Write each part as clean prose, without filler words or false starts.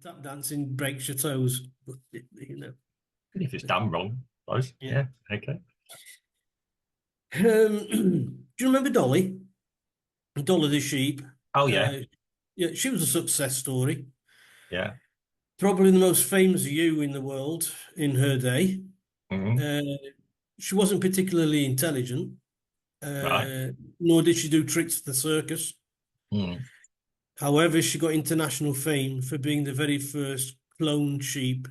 Tap dancing breaks your toes, but you know. If it's done wrong, I suppose. Yeah. Yeah. Okay. Do you remember Dolly? Dolly the sheep. Oh yeah. Uh, yeah, she was a success story. Yeah. Probably the most famous ewe in the world in her day. Hmm. Uh, she wasn't particularly intelligent, Right. uh, nor did she do tricks for the circus. Mm. However, she got international fame for being the very first cloned sheep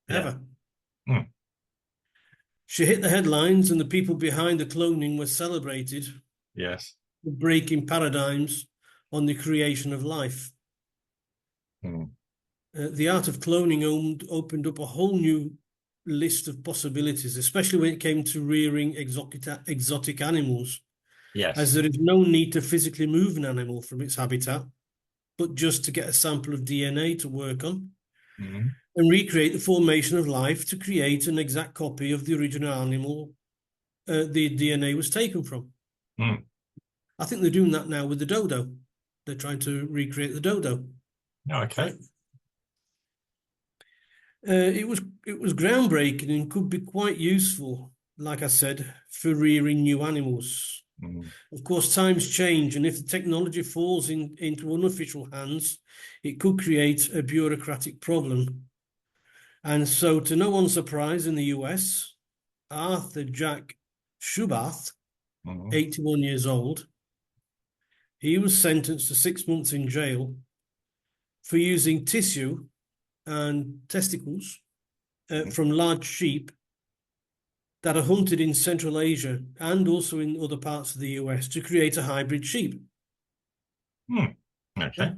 Yeah. ever. Mm. She hit the headlines, and the people behind the cloning were celebrated Yes. for breaking paradigms on the creation of life. Mm. The art of cloning opened up a whole new list of possibilities, especially when it came to rearing exotic animals, as Yes. there is no need to physically move an animal from its habitat, but just to get a sample of DNA to work on Mm. and recreate the formation of life to create an exact copy of the original animal the DNA was taken from. Mm. I think they're doing that now with the dodo. They're trying to recreate the dodo, Okay. right? It was groundbreaking and could be quite useful, like I said, for rearing new animals. Mm. Of course, times change, and if the technology falls into unofficial hands, it could create a bureaucratic problem. And so, to no one's surprise, in the US, Arthur Jack Schubath, Mm. 81 years old, he was sentenced to 6 months in jail for using tissue and testicles Mm. from large sheep that are hunted in Central Asia and also in other parts of the US to create a hybrid sheep. Mm. Yeah. Okay.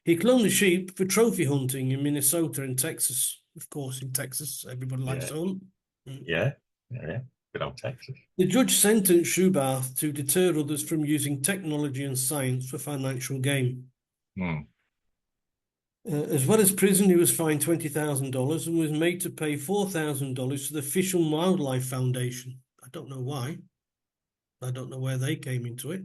He cloned the sheep for trophy hunting in Minnesota and Texas. Of course, in Texas, everybody likes Yeah. to hunt. Mm. Yeah. Yeah. Good old Texas. The judge sentenced Schubath to deter others from using technology and science for financial gain. Mm. As well as prison, he was fined $20,000 and was made to pay $4,000 to the Fish and Wildlife Foundation. I don't know why. I don't know where they came into it.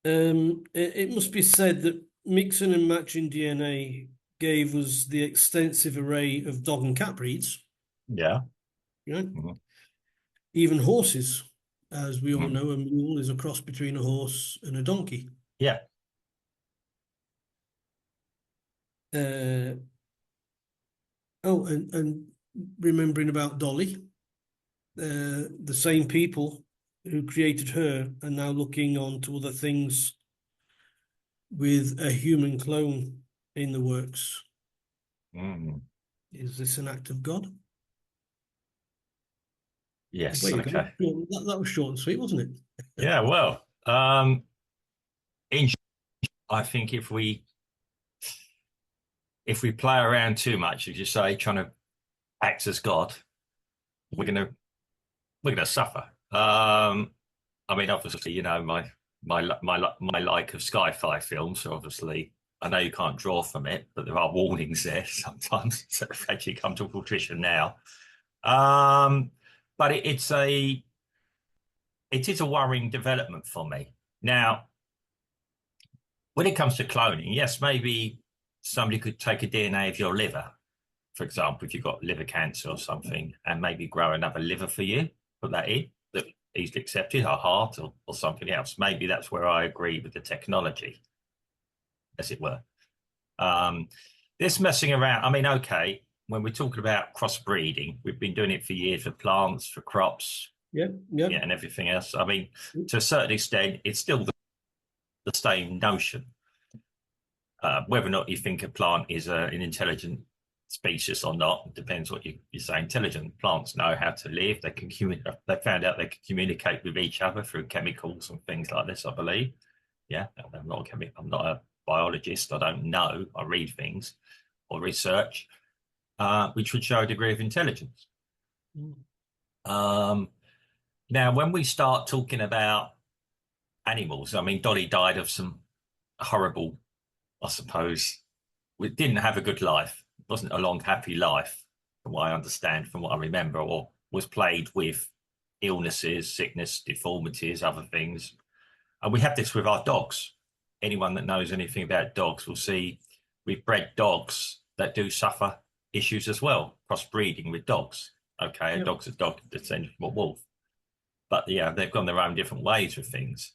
It must be said that mixing and matching DNA gave us the extensive array of dog and cat breeds, Yeah. you know, Mm. even horses. As we all Mm. know, a mule is a cross between a horse and a donkey. Yeah. Uh, and remembering about Dolly, the same people who created her are now looking on to other things with a human clone in the works. Mm. Is this an act of God? There Yes. you go. Okay. That was short and sweet, wasn't it? Yeah. Well, in I think if we play around too much, as you say, trying to act as God, we're gonna we're gonna suffer. I mean, obviously, my like of sci-fi films. So obviously, I know you can't draw from it, but there are warnings there sometimes that have actually come to fruition now. Um, but it is a worrying development for me. Now, when it comes to cloning, yes, maybe somebody could take a DNA of your liver, for example, if you've got liver cancer or something, and maybe grow another liver for you, put that in, that easily accepted, or heart or something else. Maybe that's where I agree with the technology, as it were. Um, this messing around, I mean, okay, when we're talking about crossbreeding, we've been doing it for years for plants, for crops, Yep, yep. yeah, and everything else. I mean, to a certain extent, it's still the same notion. Whether or not you think a plant is an intelligent species or not depends what you say. Intelligent plants know how to live. They can communicate. They found out they can communicate with each other through chemicals and things like this. I believe. Yeah, I'm not a biologist. I don't know. I read things or research, which would show a degree of intelligence. Mm. Um, Now, when we start talking about animals, I mean, Dolly died of some horrible, I suppose, we didn't have a good life. It wasn't a long, happy life, from what I understand, from what I remember, or was plagued with illnesses, sickness, deformities, other things. And we have this with our dogs. anyone that knows anything about dogs will see we've bred dogs that do suffer issues as well, crossbreeding with dogs. Okay, a dog's a dog descended from a wolf, but yeah, they've gone their own different ways with things.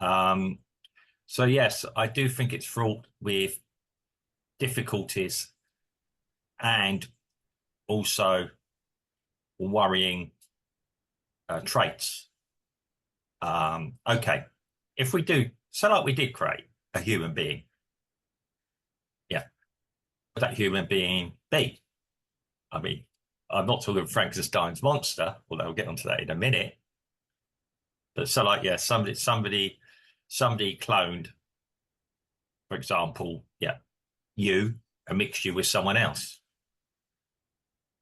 So yes, I do think it's fraught with difficulties and also worrying traits. Okay, if we do, so like we did create a human being, yeah, would that human being be? I mean, I'm not talking Frankenstein's monster, although we'll get onto that in a minute. But so like, yeah, somebody cloned, for example, yeah, you and mixed you with someone else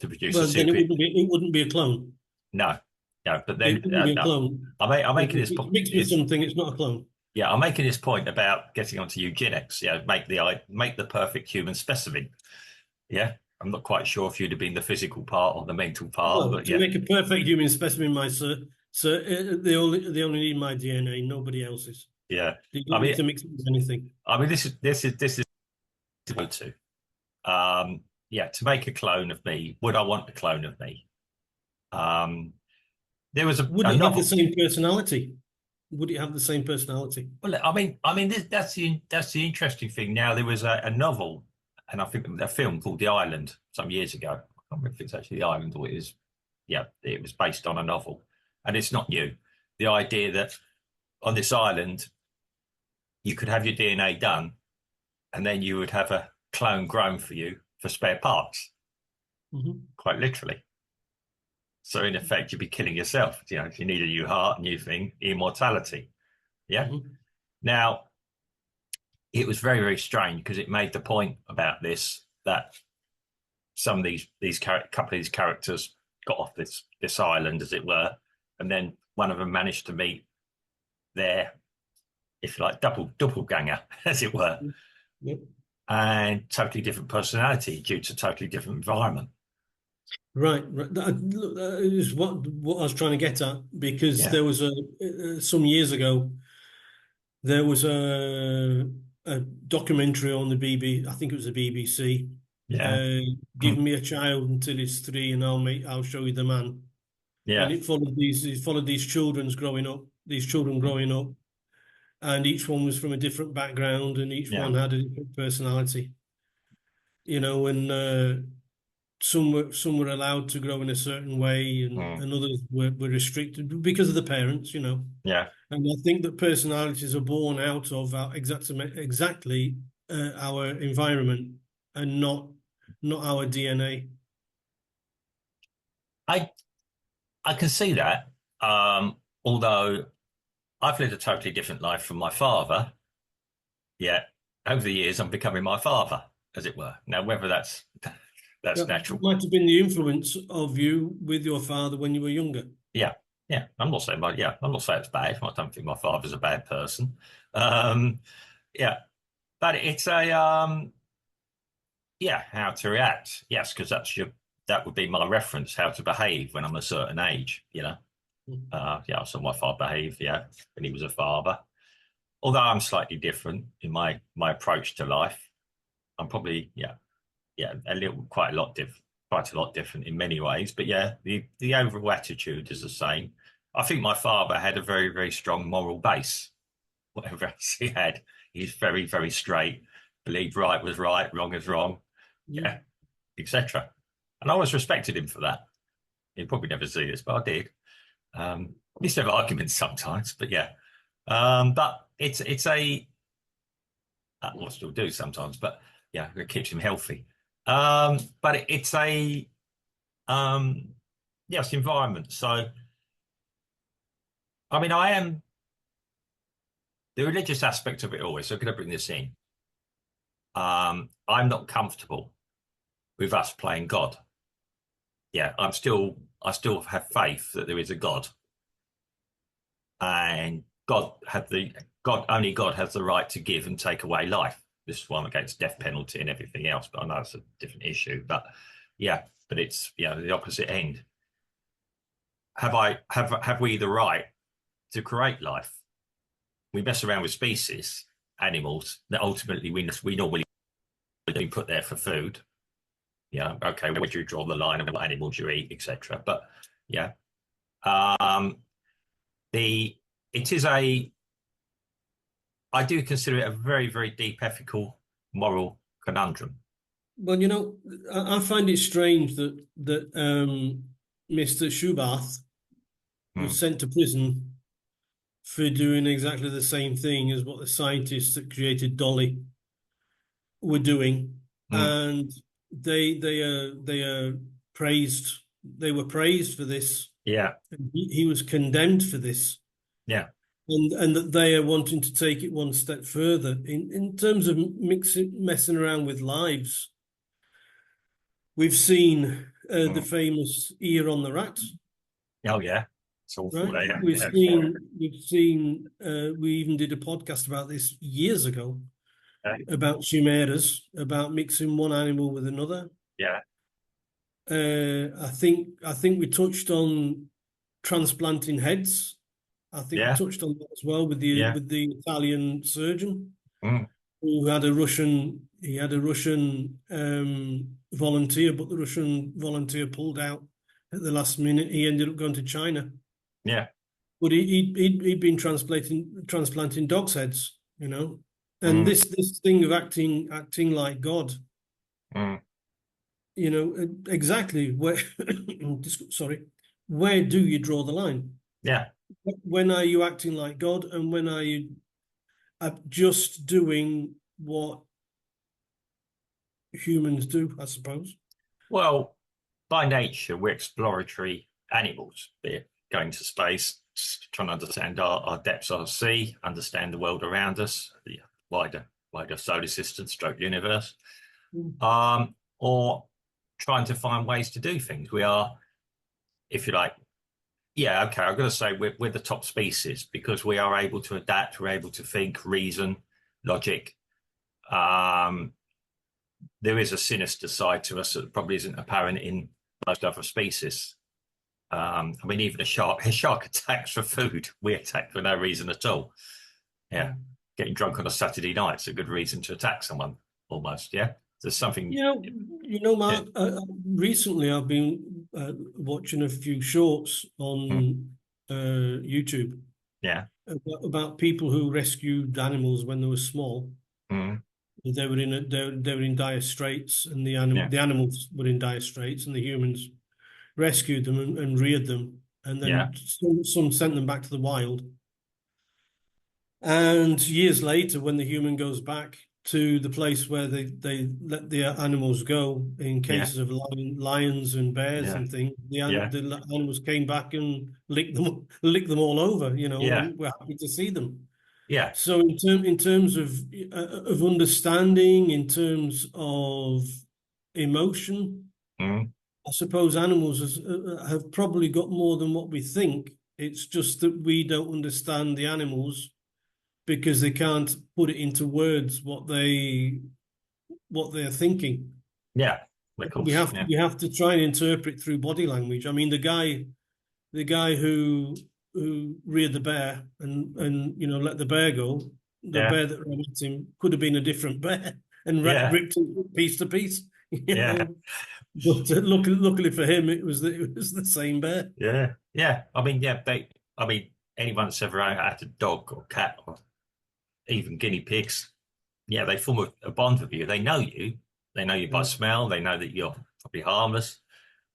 to produce a Well, then super. it wouldn't be a clone. No, no, but It then wouldn't be a no, clone. I'm If making this it's point. mixed with something, it's not a clone. Yeah, I'm making this point about getting onto eugenics. Yeah, make the perfect human specimen. Yeah, I'm not quite sure if you'd have been the physical part or the mental part, Well, but to yeah, make a perfect human specimen, my sir, they only need my DNA, nobody else's. yeah. You I don't need mean, to mix it with anything. this is to go to. Yeah, to make a clone of me, would I want a clone of me? There was Would a it have the novel. same personality? Would it have the same personality? Well, that's the interesting thing. Now there was a novel, and I think a film called The Island some years ago. I can't remember if it's actually The Island or it is. Yeah, it was based on a novel, and it's not new. The idea that on this island you could have your DNA done, and then you would have a clone grown for you for spare parts, quite literally. So in effect, you'd be killing yourself. You know, if you need a new heart, new thing, immortality. Yeah. Now, it was very, very strange because it made the point about this that some of these couple of these characters got off this island, as it were, and then one of them managed to meet their, if you like, doppelganger, as it were, Yep. and totally different personality due to totally different environment. Right, right. That is what I was trying to get at because Yeah, there was some years ago there was a documentary on the BBC. I think it was the BBC. yeah, Uh, Give me a child until it's 3, and I'll show you the man. And yeah, it followed these children growing up, and each one was from a different background, and each yeah, one had a different personality. And some were allowed to grow in a certain way, and others were restricted because of the parents. yeah. And I think that personalities are born out of exactly our environment and not our DNA. I I can see that. Although I've led a totally different life from my father, yet over the years I'm becoming my father, as it were. Now, whether that's That natural, might have been the influence of you with your father when you were younger. yeah, yeah. I'm not saying, but yeah, I'm not saying it's bad. I don't think my father's a bad person. Um, yeah, but it's a yeah, how to react. Yes, because that would be my reference, how to behave when I'm a certain age. Yeah, so my father behaved, yeah, when he was a father. Although I'm slightly different in my approach to life. I'm probably, yeah, quite a lot different in many ways. But yeah, the overall attitude is the same. I think my father had a very, very strong moral base. Whatever else he had, he's very, very straight, believed right was right, wrong is wrong, yeah, etc. And I always respected him for that. He'd probably never see this, but I did. We used to have arguments sometimes, but yeah. But it's a we'll still do sometimes, but yeah, it keeps him healthy. But it's a yes, environment. So I mean, I am the religious aspect of it always. So could I bring this in? I'm not comfortable with us playing God. Yeah, I still have faith that there is a God, and only God has the right to give and take away life. This is why I'm against death penalty and everything else, but I know it's a different issue. But yeah, but it's the opposite end. Have we the right to create life? We mess around with species, animals that ultimately we normally do put there for food. Yeah, okay, where do you draw the line of what animals you eat, etc. But yeah, the it is a I do consider it a very, very deep ethical, moral conundrum. Well, I find it strange that Mr. Schubath Mm, was sent to prison for doing exactly the same thing as what the scientists that created Dolly were doing, mm, and they are praised. They were praised for this. yeah, And he was condemned for this, yeah, and that they are wanting to take it one step further in terms of messing around with lives. We've seen the mm. famous ear on the rat, Oh yeah, it's awful. right? Yeah, We've yeah, seen, we've seen. We even did a podcast about this years ago about chimeras, about mixing one animal with another. yeah, I think we touched on transplanting heads. I think we yeah, touched on that as well with the yeah, with the Italian surgeon mm, who had a Russian. He had a Russian volunteer, but the Russian volunteer pulled out at the last minute. He ended up going to China, yeah, but he'd been transplanting dogs' heads, And mm, this thing of acting like God, mm, exactly where. Sorry, where do you draw the line? yeah. When are you acting like God, and when are you just doing what humans do, I suppose? Well, by nature, we're exploratory animals, be it going to space, trying to understand our depths of the sea, understand the world around us, the wider solar system, stroke universe, Mm. or trying to find ways to do things. We are, if you like, yeah, okay, I'm going to say we're the top species because we are able to adapt, we're able to think, reason, logic. Um, there is a sinister side to us that probably isn't apparent in most other species. I mean, even a shark attacks for food. We attack for no reason at all. Yeah, getting drunk on a Saturday night's a good reason to attack someone, almost. Yeah, there's something. Yeah, Yeah, Mark. Recently, I've been watching a few shorts mm, on YouTube yeah, about people who rescued animals when they were small. mm, They were in dire straits, and yeah, the animals were in dire straits, and the humans rescued them and reared them, and yeah, then some sent them back to the wild. And years later, when the human goes back to the place where they let the animals go, in yeah, cases of lions and bears yeah, and things, yeah, the animals came back and licked them all over, yeah, and we're happy to see them. yeah, So in terms of understanding, in terms of emotion, mm, I suppose animals have probably got more than what we think. It's just that we don't understand the animals because they can't put it into words what they're thinking. yeah. Of We course. have to Yeah, we have to try and interpret through body language. I mean, the guy who reared the bear and let the bear go, the yeah, bear that ran at him could have been a different bear and yeah, ripped it piece to piece, yeah, But luckily for him, it was the same bear. yeah, yeah. I mean, yeah. I mean, anyone that's ever had a dog or cat or even guinea pigs, yeah, they form a bond with you. They know you. They know you by Yeah. smell. They know that you're probably harmless.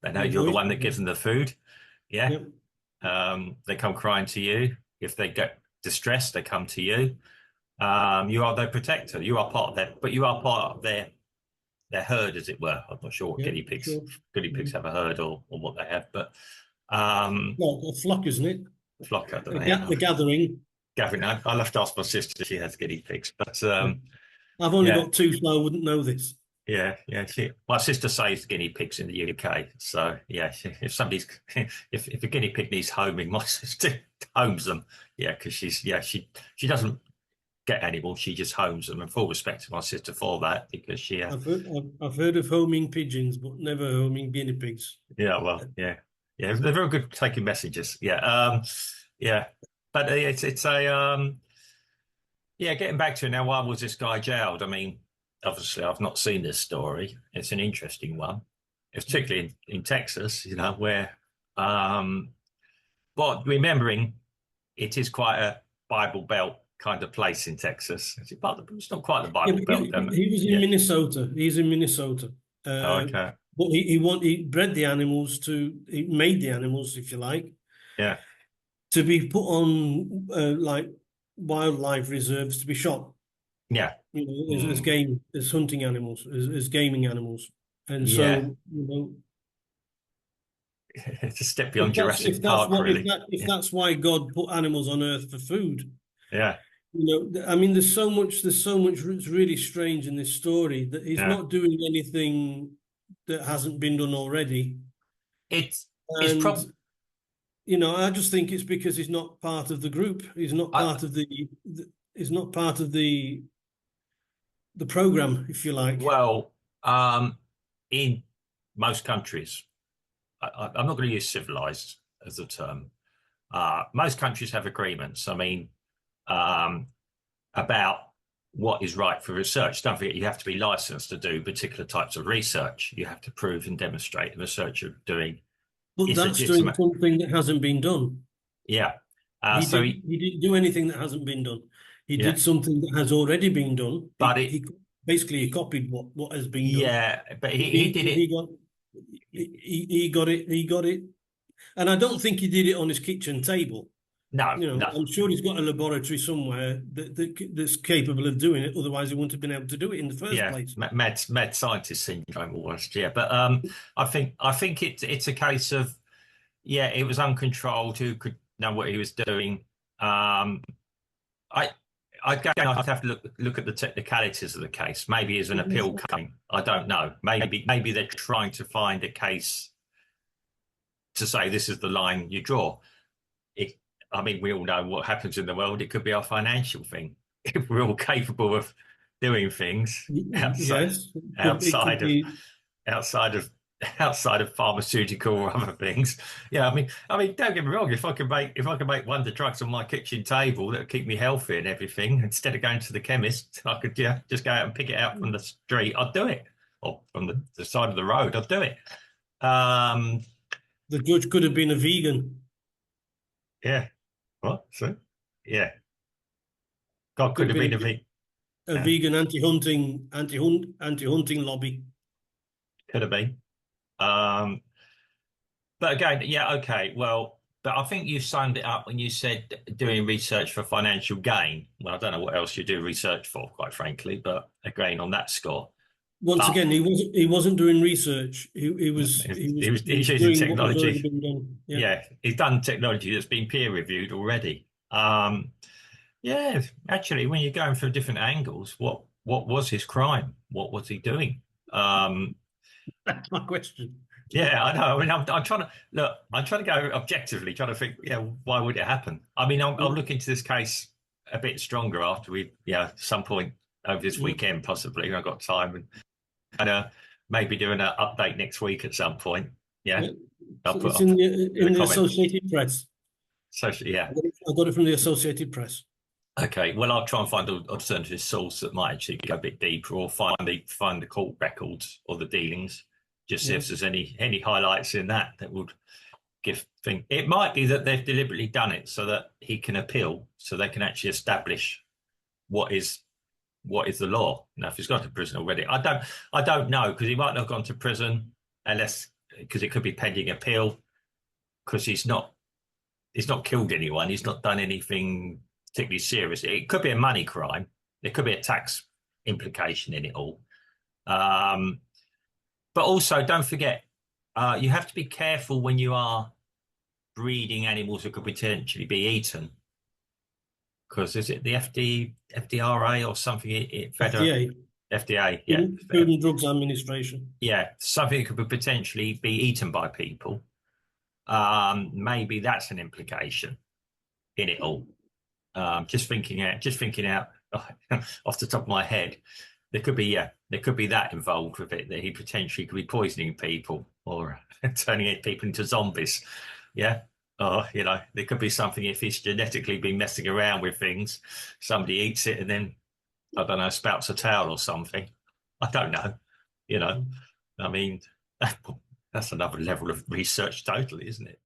They know Your you're the voice. one that gives them the food. Yeah. Yep. They come crying to you. If they get distressed, they come to you. You are their protector. You are part of their, but you are part of their herd, as it were. I'm not sure what Yep. Sure. guinea pigs Mhm. have a herd or what they have, but um, Well, a flock, isn't it? flock, I don't A, know. ga- Yeah. a gathering. Gavin, I'll have to ask my sister if she has guinea pigs, but Yeah. I've only yeah. got two, so I wouldn't know this. Yeah, yeah. My sister saves guinea pigs in the UK. So yeah, if somebody's if a guinea pig needs homing, my sister homes them. Yeah, because she doesn't get animals, she just homes them. And full respect to my sister for that because she I've heard of homing pigeons, but never homing guinea pigs. yeah, well, yeah, they're very good at taking messages. Yeah, yeah, but it's a Yeah, getting back to it now, why was this guy jailed? I mean, obviously, I've not seen this story. It's an interesting one. It's particularly in Texas, where, um, but remembering it is quite a Bible Belt kind of place in Texas. It's not quite the Yeah, Bible but Belt, he was in yeah. Minnesota. He's in Minnesota. Oh, Uh, okay. but he bred the animals he made the animals, if you like, Yeah. to be put on like wildlife reserves to be shot, Yeah. as Mm. game, as hunting animals, as gaming animals. And Yeah. so, It's a step beyond Jurassic if that's Park, what really. if Yeah. that's why God put animals on earth for food, Yeah. I mean, there's so much that's really strange in this story that he's Yeah. not doing anything that hasn't been done already. It's it's And, prob I just think it's because he's not part of the group. He's not I, part of he's not part of the program, if you like. well, in most countries, I'm not going to use civilized as a term. Most countries have agreements. I mean, um, about what is right for research. Don't forget, you have to be licensed to do particular types of research. You have to prove and demonstrate the research you're doing But is that's doing legitimate. something that hasn't been done. Yeah. He So, did he didn't do anything that hasn't been done. He yeah, did something that has already been done. but He basically he copied what has been done. yeah, but he did He it. got he got it, and I don't think he did it on his kitchen table. No, no. I'm sure he's got a laboratory somewhere that's capable of doing it. Otherwise, he wouldn't have been able to do it in the first Yeah, place. mad scientist syndrome almost. Yeah, but I think it's a case of yeah, it was uncontrolled. Who could know what he was doing? I I'd have to look at the technicalities of the case. Maybe as an appeal coming. I don't know. Maybe they're trying to find a case to say this is the line you draw. It, I mean, we all know what happens in the world. It could be our financial thing. If we're all capable of doing things outside Yes, it could outside of be. outside of outside of pharmaceutical or other things. Yeah, I mean, don't get me wrong. If I could make wonder drugs on my kitchen table that would keep me healthy and everything, instead of going to the chemist, I could just go out and pick it out from the street. I'd do it, or from the side of the road. I'd do it. Um, The judge could have been a vegan. yeah. What? So, yeah. God Could could have have been a been big. a vegan anti-hunting lobby. Could have been. Um, but again, yeah, okay. Well, but I think you summed it up when you said doing research for financial gain. Well, I don't know what else you do research for, quite frankly, but again, on that score. Once But again, he wasn't doing research. He was he was he he's was using doing what was already technology. been done. Yeah. Yeah, he's done technology that's been peer reviewed already. Yeah, actually, when you're going from different angles, what was his crime? What was he doing? Um, That's my question. Yeah, I know. I mean, I'm trying to look. I'm trying to go objectively, trying to think. Yeah, why would it happen? I mean, I'll look into this case a bit stronger after we, yeah, some point over this Yeah. weekend, possibly. I've got time and maybe do an update next week at some point. Yeah, Yeah. I'll So put it's up in in the the comment. Associated Press. So yeah, I got it from the Associated Press. okay. Well, I'll try and find an alternative source that might actually go a bit deeper, or find the court records or the dealings. Just see Yeah. if there's any highlights in that would give thing. It might be that they've deliberately done it so that he can appeal, so they can actually establish what is the law. Now, if he's gone to prison already, I don't know, because he might not have gone to prison unless, because it could be pending appeal, because he's not killed anyone, he's not done anything particularly serious. It could be a money crime. There could be a tax implication in it all. But also, don't forget, you have to be careful when you are breeding animals that could potentially be eaten. Because is it the FDRA or something? Federal FDA, FDA, yeah, Food and Drugs Administration. yeah, something that could potentially be eaten by people. Maybe that's an implication in it all. Just thinking out off the top of my head, there could be that involved with it, that he potentially could be poisoning people or turning people into zombies. Yeah. Or, you know, there could be something if he's genetically been messing around with things, somebody eats it and then, I don't know, spouts a towel or something. I don't know. You know, I mean, that's another level of research totally, isn't it?